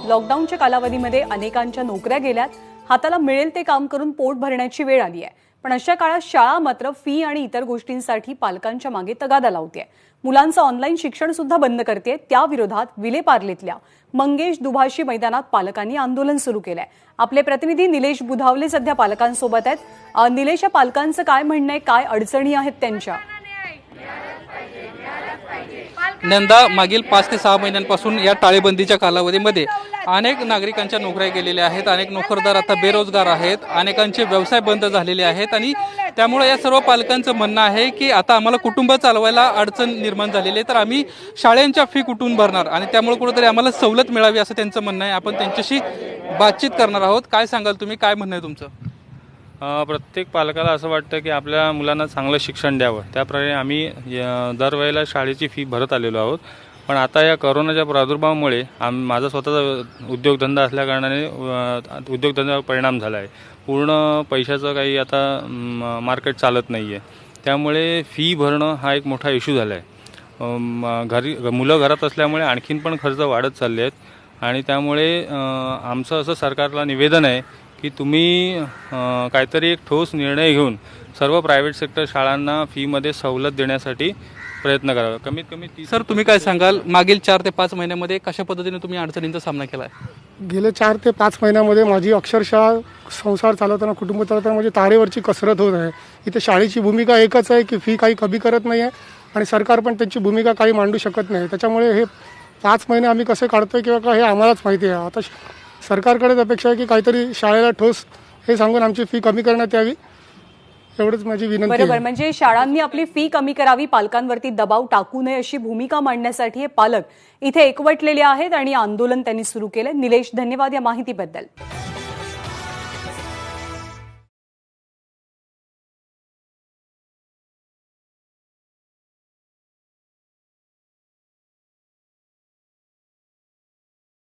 लॉकडाऊनच्या कालावधीमध्ये अनेकांच्या नोकऱ्या गेल्यात, हाताला मिळेल ते काम करून पोट भरण्याची वेळ आली आहे। पण अशा काळात शाळा मात्र फी आणि इतर गोष्टींसाठी पालकांच्या मागे तगादा लावते। मुलांचं ऑनलाईन शिक्षण सुद्धा बंद करते। त्या विरोधात विलेपार्लेतल्या मंगेश दुभाषी मैदानात पालकांनी आंदोलन सुरू केलंय। आपले प्रतिनिधी निलेश बुधावले सध्या पालकांसोबत आहेत। निलेश, या पालकांचं काय म्हणणं आहे, काय अडचणी आहेत त्यांच्या? नंदा, मागील 5 ते 6 महिन्यांपासून या टाळेबंदीच्या कालावधीमध्ये अनेक नागरिकांच्या नोकऱ्या गेलेल्या आहेत, अनेक नोकरदार आता बेरोजगार आहेत, अनेकांचे व्यवसाय बंद झालेले आहेत आणि त्यामुळे या सर्व पालकांचं म्हणणं आहे की आता आम्हाला कुटुंब चालवायला अडचण निर्माण झालेली आहे, तर आम्ही शाळांच्या फी कुठून भरणार आणि त्यामुळे कुठेतरी आम्हाला सवलत मिळावी असं त्यांचं म्हणणं आहे। आपण त्यांच्याशी बातचीत करणार आहोत। काय सांगाल तुम्ही, काय म्हणणं आहे तुमचं? प्रत्येक पालकाला असं वाटतं की आपल्या मुलांना चांगलं शिक्षण द्यावं, त्याप्रमाणे आम्ही दरवेळेला शाळेची फी भरत आलेलो आहोत। पण आता या कोरोनाच्या प्रादुर्भावामुळे माझा स्वतःचा उद्योगधंदा असल्याकारणाने उद्योगधंद्यावर परिणाम झाला आहे। पूर्ण पैशाचं काही आता मार्केट चालत नाही आहे, त्यामुळे फी भरणं हा एक मोठा इश्यू झाला आहे। मुलं घरात असल्यामुळे आणखीन पण खर्च वाढत चालले आहेत आणि त्यामुळे आमचं असं सरकारला निवेदन आहे की तुम्ही काहीतरी एक ठोस निर्णय घेऊन सर्व प्रायव्हेट सेक्टर शाळांना फीमध्ये सवलत देण्यासाठी प्रयत्न करावा। कमीत कमी सर, तुम्ही काय सांगाल, मागील 4 ते 5 महिन्यामध्ये कशा पद्धतीने तुम्ही अडचणींचा सामना केला आहे? गेले 4 ते 5 महिन्यामध्ये माझी अक्षरशः संसार चालवताना, कुटुंब चालवताना म्हणजे तारेवरची कसरत होत आहे। इथे शाळेची भूमिका एकच आहे की फी काही कमी करत नाही आहे आणि सरकार पण त्यांची भूमिका काही मांडू शकत नाही। त्याच्यामुळे हे 5 महिने आम्ही कसे काढतोय किंवा काय हे आम्हालाच माहिती आहे। आता सरकारकडेच अपेक्षा आहे की काहीतरी शाळेला ठोस हे सांगून आमची फी कमी करण्यात यावी, एवढंच माझी विनंती आहे। बरोबर, म्हणजे शाळांनी आपली फी कमी करावी, पालकांवरती दबाव टाकू नये अशी भूमिका मांडण्यासाठी हे पालक इथे एकवटलेले आहेत आणि आंदोलन त्यांनी सुरू केले। निलेश, धन्यवाद या माहितीबद्दल।